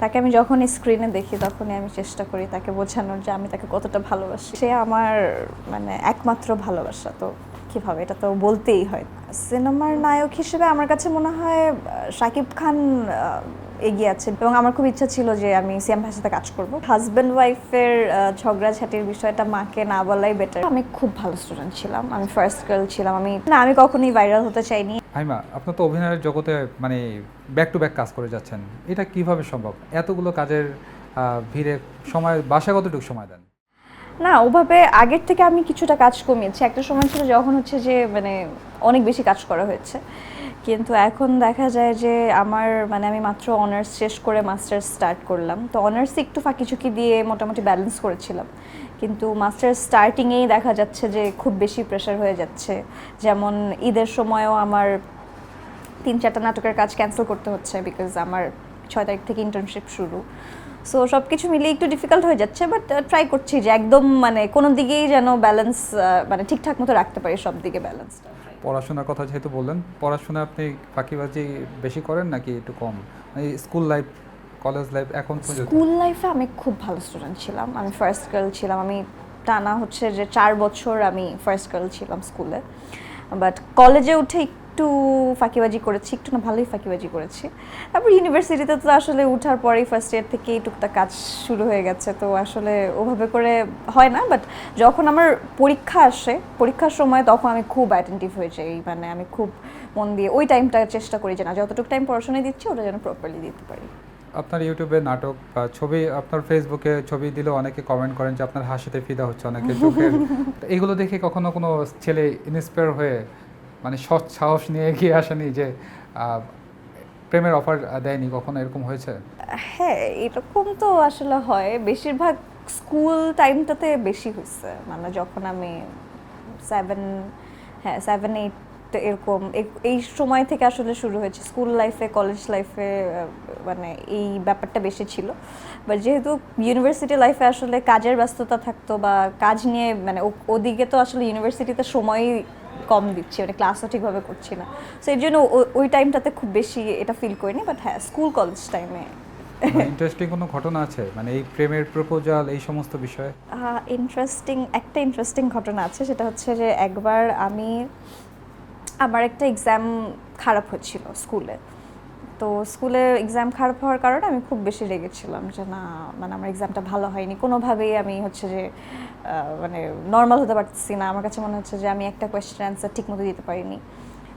তাকে আমি যখনই স্ক্রিনে দেখি তখনই আমি চেষ্টা করি তাকে বোঝানোর যে আমি তাকে কতটা ভালোবাসি। সে আমার মানে একমাত্র ভালোবাসা, তো কীভাবে, এটা তো বলতেই হয়। সিনেমার নায়ক হিসেবে আমার কাছে মনে হয় শাকিব খান এগিয়ে আছে, এবং আমার খুব ইচ্ছা ছিল যে আমি সিয়াম ভাইয়ের সাথে কাজ করব। হাজব্যান্ড ওয়াইফের ঝগড়াঝাটির বিষয়টা মাকে না বলাই বেটার। আমি খুব ভালো স্টুডেন্ট ছিলাম, আমি ফার্স্ট গার্ল ছিলাম, আমি কখনোই ভাইরাল হতে চাইনি। হাইমা, আপনার তো অভিনয়ের জগতে মানে ব্যাক টু ব্যাক কাজ করে যাচ্ছেন, এটা কিভাবে সম্ভব? এতগুলো কাজের ভিড়ে সময়, বাসায় কতটুকু সময় দেন? না, ওভাবে আগের থেকে আমি কিছুটা কাজ কমিয়েছি। একটা সময় ছিল যখন হচ্ছে যে মানে অনেক বেশি কাজ করা হয়েছে, কিন্তু এখন দেখা যায় যে আমার মানে আমি মাত্র অনার্স শেষ করে মাস্টার্স স্টার্ট করলাম, তো অনার্স একটু ফাঁকি ঝুঁকি দিয়ে মোটামুটি ব্যালেন্স করেছিলাম, কিন্তু মাস্টার্স স্টার্টিংয়েই দেখা যাচ্ছে যে খুব বেশি প্রেশার হয়ে যাচ্ছে। যেমন ঈদের সময়ও আমার 3-4টা নাটকের কাজ ক্যান্সেল করতে হচ্ছে, বিকজ আমার 6 তারিখ থেকে ইন্টার্নশিপ শুরু। সো সব কিছু মিলিয়ে একটু ডিফিকাল্ট হয়ে যাচ্ছে, বাট ট্রাই করছি যে একদম মানে কোনো দিকেই যেন ব্যালেন্স মানে ঠিকঠাক মতো রাখতে পারি, সব দিকে ব্যালেন্সটা। পড়াশোনার কথা যেহেতু বললেন, পড়াশোনা আপনি ফাঁকিবাজি বেশি করেন নাকি একটু কম? স্কুল লাইফ, কলেজ লাইফ এখন পর্যন্ত? স্কুল লাইফে আমি খুব ভালো স্টুডেন্ট ছিলাম, আমি ফার্স্ট গার্ল ছিলাম, আমি টানা হচ্ছে যে 4 বছর আমি ফার্স্ট গার্ল ছিলাম স্কুলে। বাট কলেজে উঠে একটু ফাঁকিবাজি করেছি, একটু না ভালোই ফাঁকিবাজি করেছি। তারপর ইউনিভার্সিটিতে তো আসলে উঠার পরেই ফার্স্ট ইয়ার থেকেই টুকটাক কাজ শুরু হয়ে গেছে, তো আসলে ওভাবে করে হয় না। বাট যখন আমার পরীক্ষা আসে, পরীক্ষার সময় তখন আমি খুব অ্যাটেন্টিভ হয়ে যাই, মানে আমি খুব মন দিয়ে ওই টাইমটা চেষ্টা করি যে না, যতটুকু টাইম পড়াশোনায় দিচ্ছি ওটা যেন প্রপারলি দিতে পারি। আপনার ইউটিউবে নাটক বা ছবি, আপনার ফেসবুকে ছবি দিলেও অনেকে কমেন্ট করেন যে আপনার হাসিতে ফিদা হচ্ছে অনেকে চোখের। তো এগুলো দেখে কখনো কোনো ছেলে ইন্সপায়ার হয়ে মানে সৎ সাহস নিয়ে এগিয়ে আসেনি যে প্রেমের অফার দেয়নি, কখনো এরকম হয়েছে? হ্যাঁ, এরকম তো আসলে হয়, বেশিরভাগ স্কুল টাইমটাতে বেশি হয়েছে, মানে যখন আমি 7-8 এরকম এই সময় থেকে আসলে শুরু হয়েছে। স্কুল লাইফে, কলেজ লাইফে মানে এই ব্যাপারটা বেশি ছিল, বাট যেহেতু ইউনিভার্সিটি লাইফে আসলে কাজের ব্যস্ততা থাকতো বা কাজ নিয়ে মানে ওদিকে তো আসলে ইউনিভার্সিটিতে সময়ই কম দিচ্ছি, মানে ক্লাসও ঠিকভাবে করছি না, সো এর জন্য ওই টাইমটাতে খুব বেশি এটা ফিল করিনি। বাট হ্যাঁ, স্কুল কলেজ টাইমে ইন্টারেস্টিং কোনো ঘটনা আছে মানে এই প্রেমের প্রপোজাল এই সমস্ত বিষয়ে? একটা ইন্টারেস্টিং ঘটনা আছে, সেটা হচ্ছে যে একবার আমার একটা এক্সাম খারাপ হচ্ছিল স্কুলে, তো স্কুলে এক্সাম খারাপ হওয়ার কারণে আমি খুব বেশি রেগেছিলাম যে না, মানে আমার এক্সামটা ভালো হয়নি, কোনোভাবেই আমি হচ্ছে যে মানে নর্মাল হতে পারতেছি না, আমার কাছে মনে হচ্ছে যে আমি একটা কোয়েশ্চেন অ্যান্সার ঠিক মতো দিতে পারিনি,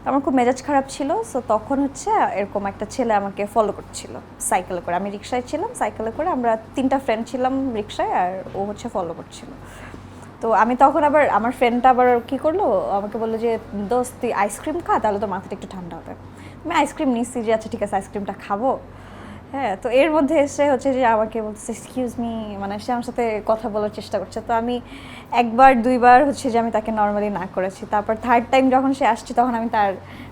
তো আমার খুব মেজাজ খারাপ ছিল। সো তখন হচ্ছে এরকম একটা ছেলে আমাকে ফলো করছিল সাইকেলে করে, আমি রিক্সায় ছিলাম, সাইকেলে করে আমরা 3টা ফ্রেন্ড ছিলাম রিক্সায়, আর ও হচ্ছে ফলো করছিল। তো আমি তখন আবার আমার ফ্রেন্ডটা আবার কী করলো, আমাকে বললো যে দোস্ত তুই আইসক্রিম খা, তাহলে তো মাথাটা একটু ঠান্ডা হবে। আমি আইসক্রিম নিচ্ছি যে আচ্ছা ঠিক আছে আইসক্রিমটা খাবো। হ্যাঁ, তো এর মধ্যে এসে হচ্ছে যে আমাকে বলতেছে এক্সকিউজ মি, মানে সে আমার সাথে কথা বলার চেষ্টা করছে, তো আমি 1-2বার হচ্ছে যে আমি তাকে নর্মালি না করেছি, তারপর থার্ড টাইম যখন সে আসছে তখন আমি তার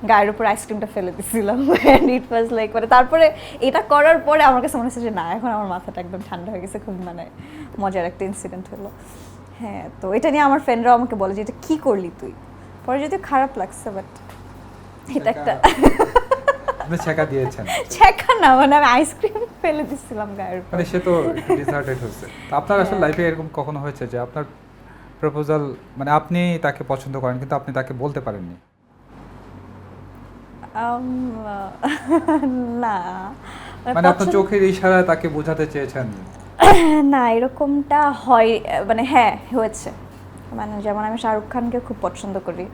গায়ের উপর আইসক্রিমটা ফেলে দিয়েছিলাম। অ্যান্ড ইট ওয়াজ লাইক, মানে তারপরে এটা করার পরে আমার কাছে মনে হচ্ছে যে না, এখন আমার মাথাটা একদম ঠান্ডা হয়ে গেছে, খুব মানে মজার একটা ইনসিডেন্ট হলো। হ্যাঁ, তো এটা নিয়ে আমার ফ্রেন্ডরাও আমাকে বলে যে এটা কী করলি তুই, পরে যদিও খারাপ লাগছে, বাট এটা একটা ছ্যাঁকা দিয়েছেন? ছ্যাঁকা না, মানে আমি আইসক্রিম ফেলে দিচ্ছিলাম গায়ের উপর। মানে সে তো ডিসার্টেড হচ্ছে। তো আপনার আসলে লাইফে এরকম কখনো হয়েছে যে আপনার প্রপোজাল মানে আপনি তাকে পছন্দ করেন কিন্তু আপনি তাকে বলতে পারেননি? না, মানে আপনার চোখের ইশারায় তাকে বোঝাতে চেয়েছেন? না, এরকমটা হয়, মানে হ্যাঁ হয়েছে। মানে যেমন আমি শাহরুখ খানকে খুব পছন্দ করি,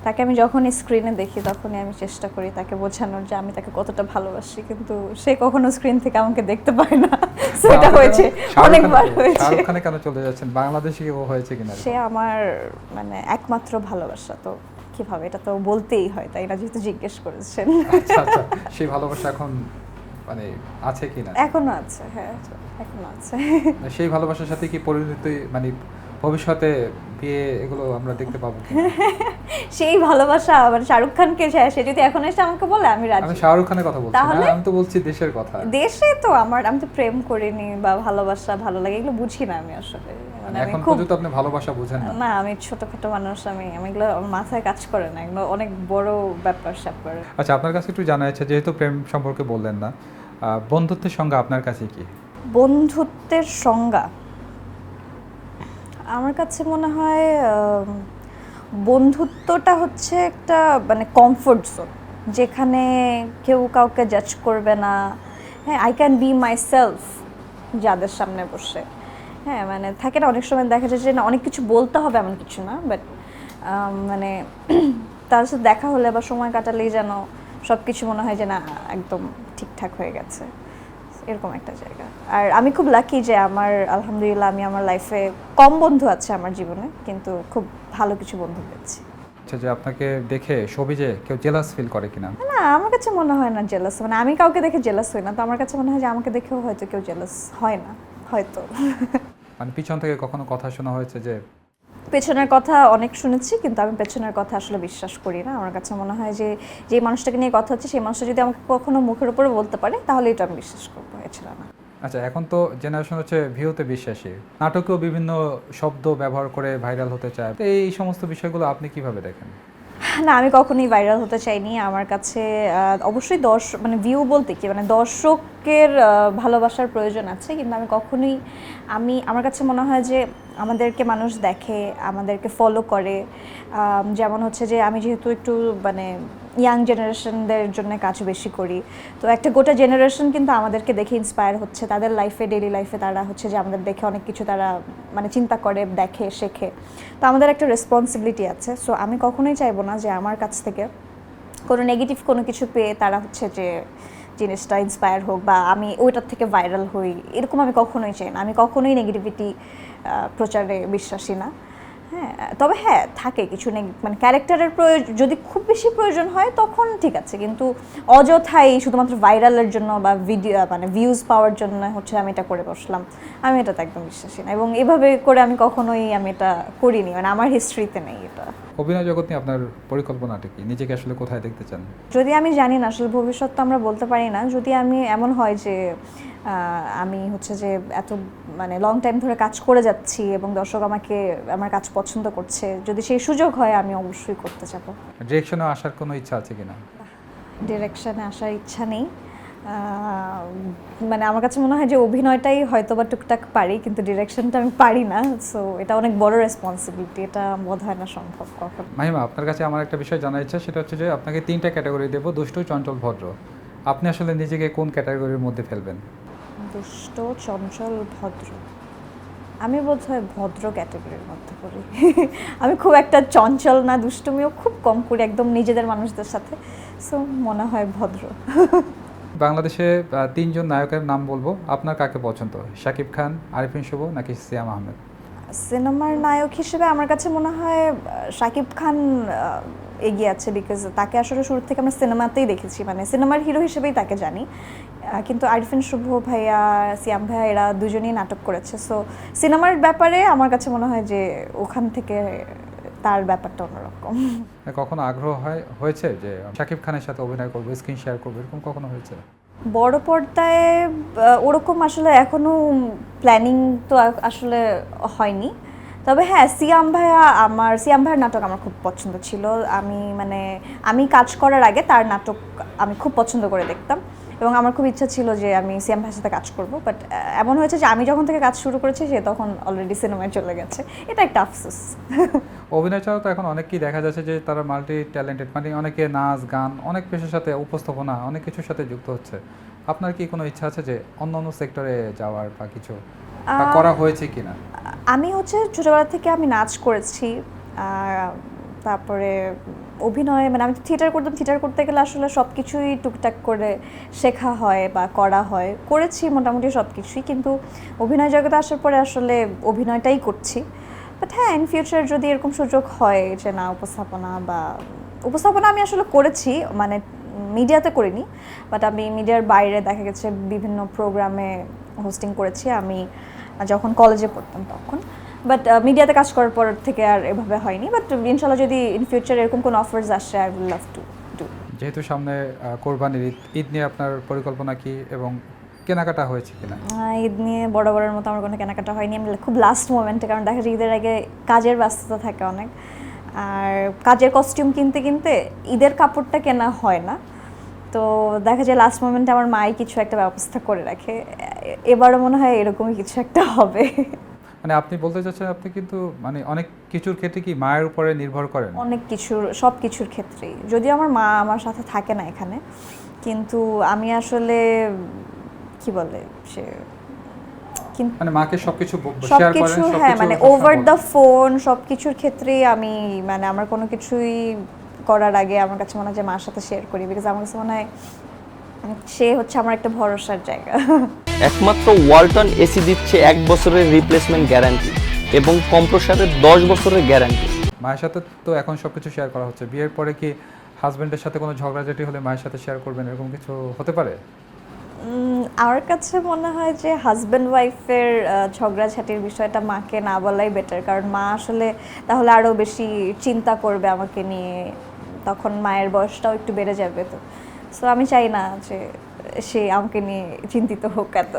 তাকে আমি যখনই স্ক্রিনে দেখি তখনই আমি চেষ্টা করি তাকে বোঝানোর যে আমি তাকে কতটা ভালোবাসি, কিন্তু সে কখনো স্ক্রিন থেকে আমাকে দেখতে পায় না। সেটা হয়েছে অনেকবার হয়েছে। শাহরুখ খানে কেন চলে যাচ্ছেন, বাংলাদেশে ও হয়েছে কিনা? সে আমার মানে একমাত্র ভালোবাসা, তো কিভাবে, এটা তো বলতেই হয়, তাই না, যেহেতু জিজ্ঞেস করেছেন। আচ্ছা আচ্ছা, সেই ভালোবাসা এখন মানে আছে কিনা? এখনো আছে, হ্যাঁ এখনো আছে। সেই ভালোবাসার সাথে কি পরিণতি মানে ভবিষ্যতে বিয়ে এগুলো আমরা দেখতে পাবো কিনা? সেই ভালোবাসা মানে শাহরুখ খানকে, সে যদি এখন এসে আমাকে বলে আমি রাজি। আমি শাহরুখ খানের কথা বলছি না, তাহলে আমি তো বলছি দেশের কথা। দেশে তো আমি তো প্রেম করিনি বা ভালোবাসা ভালো লাগে এগুলো বুঝি না আমি আসলে, মানে আমি এখন খুব পর্যন্ত আপনি ভালোবাসা বুঝেন না? না, আমি ছোটখাটো মানুষ, আমি এগুলো আমার মাথায় কাজ করে না, এগুলো অনেক বড় ব্যাপার স্যাপার। আচ্ছা, আপনার কাছে একটু জানা আছে, যেহেতু প্রেম সম্পর্কে বললেন না, বন্ধুত্বের সংজ্ঞা আপনার কাছে কি? বন্ধুত্বের সংজ্ঞা আমার কাছে মনে হয় বন্ধুত্বটা হচ্ছে একটা মানে কমফোর্ট জোন, যেখানে কেউ কাউকে জাজ করবে না। হ্যাঁ, I can be my self যাদের সামনে বসে। হ্যাঁ, মানে থাকে না অনেক সময় দেখা যায় যে না অনেক কিছু বলতে হবে এমন কিছু না, বাট মানে তার সাথে দেখা হলে বা সময় কাটালেই যেন সব কিছু মনে হয় যে না একদম ঠিকঠাক হয়ে গেছে, এরকম একটা জায়গা। আর আমি খুব লাকি যে আমার আলহামদুলিল্লাহ আমি আমার লাইফে কম বন্ধু আছে আমার জীবনে, কিন্তু খুব ভালো কিছু বন্ধু পেয়েছি। আচ্ছা, যে আপনাকে দেখে সবিজে কেউ জেলাস ফিল করে কিনা? না, আমার কাছে মনে হয় না জেলাস, মানে আমি কাউকে দেখে জেলাস হই না, তো আমার কাছে মনে হয় যে আমাকে দেখেও হয়তো কেউ জেলাস হয় না হয়তো। মানে পিছন থেকে কখনো কথা শোনা হয়েছে যে? পেছনের কথা অনেক শুনেছি, কিন্তু আমি পেছনের কথা আসলে বিশ্বাস করি না। আমার কাছে মনে হয় যে যে মানুষটাকে নিয়ে কথা হচ্ছে সেই মানুষটা যদি আমাকে কখনো মুখের উপরে বলতে পারে তাহলে এটা আমি বিশ্বাস করবো, এছাড়া না। আচ্ছা, এখন তো জেনারেশন হচ্ছে ভিউতে বিশ্বাসী, নাটকেও বিভিন্ন শব্দ ব্যবহার করে ভাইরাল হতে চায়, তো এই সমস্ত বিষয়গুলো আপনি কিভাবে দেখেন? না, আমি কখনোই ভাইরাল হতে চাইনি। আমার কাছে অবশ্যই মানে ভিউ বলতে কি মানে দর্শকের ভালোবাসার প্রয়োজন আছে, কিন্তু আমি কখনোই আমার কাছে মনে হয় যে আমাদেরকে মানুষ দেখে, আমাদেরকে ফলো করে। যেমন হচ্ছে যে আমি যেহেতু একটু মানে ইয়াং জেনারেশনদের জন্য কাজ বেশি করি, তো একটা গোটা জেনারেশন কিন্তু আমাদেরকে দেখে ইন্সপায়ার হচ্ছে, তাদের লাইফে ডেইলি লাইফে তারা হচ্ছে যে আমাদের দেখে অনেক কিছু তারা মানে চিন্তা করে, দেখে, শেখে। তো আমাদের একটা রেসপন্সিবিলিটি আছে। সো আমি কখনোই চাইবো না যে আমার কাছ থেকে কোনো নেগেটিভ কোনো কিছু পেয়ে তারা হচ্ছে যে জিনিসটা ইন্সপায়ার হোক বা আমি ওইটার থেকে ভাইরাল হই, এরকম আমি কখনোই চাই না। আমি কখনোই নেগেটিভিটি প্রচারে বিশ্বাসী না। হ্যাঁ, তবে হ্যাঁ থাকে কিছু মানে ক্যারেক্টারের যদি খুব বেশি প্রয়োজন হয় তখন ঠিক আছে, কিন্তু অযথাই শুধুমাত্র ভাইরালের জন্য বা ভিডিও মানে ভিউজ পাওয়ার জন্য হচ্ছে আমি এটা করে বসলাম, আমি এটাতে একদম বিশ্বাসী না, এবং এভাবে করে আমি কখনোই এটা করিনি, মানে আমার হিস্ট্রিতে নেই এটা। অভিনয় জগৎ নিয়ে আপনার পরিকল্পনাটা কি? নিজেকে আসলে কোথায় দেখতে চান? যদি আমি জানি না, আসলে ভবিষ্যৎ তো আমরা বলতে পারি না। যদি আমি এমন হয় যে আমি হচ্ছে যে এত মানে লং টাইম ধরে কাজ করে যাচ্ছি এবং দর্শক আমাকে আমার কাজ পছন্দ করছে, যদি সেই সুযোগ হয় আমি অবশ্যই করতে চাবো। ডিরেকশনে আসার কোনো ইচ্ছা আছে কিনা? ডিরেকশনে আসার ইচ্ছা নেই। মানে আমার কাছে মনে হয় যে অভিনয়টাই হয়তো বা টুকটাক পারি, কিন্তু ডিরেকশনটা আমি পারি না। সো এটা অনেক বড় রেসপন্সিবিলিটি, এটা বোধ হয় না সম্ভব কখন। মাহিমা, আপনার কাছে আমার একটা বিষয় জানার ইচ্ছা, সেটা হচ্ছে যে আপনাকে 3টা ক্যাটাগরি দেবো: দুষ্টু, চঞ্চল, ভদ্র। আপনি আসলে নিজেকে কোন ক্যাটাগরির মধ্যে ফেলবেন? দুষ্ট, চঞ্চল, ভদ্র। আমি বোধহয় ভদ্র ক্যাটাগরির মধ্যে পড়ি। আমি খুব একটা চঞ্চল না, দুষ্টুমিও খুব কম করি একদম নিজেদের মানুষদের সাথে। সো মনে হয় ভদ্র। বাংলাদেশে 3জন নায়কের নাম বলবো, আপনার কাকে পছন্দ? শাকিব খান, আরিফিন শুভ নাকি সিয়াম আহমেদ? সিনেমার নায়ক হিসেবে আমার কাছে মনে হয় শাকিব খান এগিয়ে আছে, বিকজ তাকে আসলে শুরু থেকে আমরা সিনেমাতেই দেখেছি, মানে সিনেমার হিরো হিসেবেই তাকে জানি। কিন্তু আরিফিন শুভ ভাইয়া, সিয়াম ভাইয়া এরা দুজনেই নাটক করেছে। সো সিনেমার ব্যাপারে আমার কাছে মনে হয় যে ওখান থেকে তার ব্যাপারটা অন্যরকম। কখনো আগ্রহ হয়েছে যে শাকিব খানের সাথে অভিনয় করবো, স্ক্রিন শেয়ার করবো, এরকম কখনো হয়েছে? বড় পর্দায় ওরকম আসলে এখনো প্ল্যানিং তো আসলে হয়নি। তবে হ্যাঁ, সিয়াম ভাইয়ার নাটক আমার খুব পছন্দ ছিল। আমি কাজ করার আগে তার নাটক আমি খুব পছন্দ করে দেখতাম, এবং আমার খুব ইচ্ছা ছিল যে আমি সিয়াম ভাইয়ের সাথে কাজ করব। বাট এমন হয়েছে যে আমি যখন থেকে কাজ শুরু করেছি সে তখন অলরেডি সিনেমায় চলে গেছে, এটা একটা আফসোস। অভিনয় ছাড়াও তো এখন অনেকেই দেখা যাচ্ছে যে তারা মাল্টি ট্যালেন্টেড, মানে অনেকে নাচ, গান, অনেক পেশার সাথে, উপস্থাপনা, অনেক কিছুর সাথে যুক্ত হচ্ছে। আপনার কি কোনো ইচ্ছা আছে যে অন্য অন্য সেক্টরে যাওয়ার বা কিছু করা হয়েছে কিনা? আমি হচ্ছে ছোটোবেলা থেকে আমি নাচ করেছি, তারপরে অভিনয়, মানে আমি থিয়েটার করতাম। থিয়েটার করতে গেলে আসলে সব কিছুই টুকটাক করে শেখা হয় বা করা হয়, করেছি মোটামুটি সব কিছুই, কিন্তু অভিনয় জগতে আসার পরে আসলে অভিনয়টাই করছি। বাট হ্যাঁ, ইন ফিউচার যদি এরকম সুযোগ হয় যে না উপস্থাপনা আমি আসলে করেছি, মানে মিডিয়াতে করিনি, বাট আমি মিডিয়ার বাইরে দেখা গেছে বিভিন্ন প্রোগ্রামে হোস্টিং করেছি আমি যখন কলেজে পড়তাম তখন। বাট মিডিয়াতে কাজ করার পর থেকে আর এভাবে হয়নি। বাট ইনশাল্লাহ যদি ইন ফিউচার এরকম কোনো অফার্স আসে, I will love to do. যেহেতু সামনে কোরবানির ঈদ নিয়ে আপনার পরিকল্পনা কি এবং কেনাকাটা হয়েছে কিনা? ঈদ নিয়ে বরাবরের মতো আমার কোনো কেনাকাটা হয়নি। আমি খুব লাস্ট মোমেন্টে, কারণ দেখা যায় ঈদের আগে কাজের ব্যস্ততা থাকে অনেক, আর কাজের কস্টিউম কিনতে কিনতে ঈদের কাপড়টা কেনা হয় না। তো দেখা যায় লাস্ট মোমেন্টে আমার মাই কিছু একটা ব্যবস্থা করে রাখে। এবারও মনে হয় এরকমই কিছু একটা হবে। মানে আপনি বলতে চাচ্ছেন আপনি কিন্তু মানে অনেক কিছুর ক্ষেত্রে কি মায়ের উপরে নির্ভর করেন? অনেক কিছুর, সব কিছুর ক্ষেত্রেই, যদিও আমার মা আমার সাথে থাকে না এখানে, কিন্তু আমি আসলে কি বলে সে কিন্তু মানে মাকে সবকিছু শেয়ার করেন, সবকিছু, হ্যাঁ, সবকিছু মানে সবসময় ওভার বলেন। দ্য ফোন সবকিছুর ক্ষেত্রেই আমি, মানে আমার কোনো কিছুই করার আগে আমার কাছে মনে হয় যে মার সাথে শেয়ার করি, বিকজ আমার কাছে মনে হয় সে হচ্ছে আমার একটা ভরসার জায়গা। একমাত্র ওয়ালটন এসি দিচ্ছে 1 বছরের রিপ্লেসমেন্ট গ্যারান্টি এবং কম্প্রেসারের 10 বছরের গ্যারান্টি। মায়ের সাথে তো এখন সবকিছু শেয়ার করা হচ্ছে, বিয়ের পরে কি হাজবেন্ডের সাথে কোনো ঝগড়াঝাটি হলে মায়ের সাথে শেয়ার করবেন, এরকম কিছু হতে পারে? আমার কাছে মনে হয় যে হাজব্যান্ড ওয়াইফের ঝগড়াঝাটির বিষয়টা মাকে না বলাই বেটার, কারণ মা আসলে তাহলে আরও বেশি চিন্তা করবে আমাকে নিয়ে, তখন মায়ের বয়সটাও একটু বেড়ে যাবে। তো সো আমি চাই না যে সে আমাকে নিয়ে চিন্তিত হোক এত।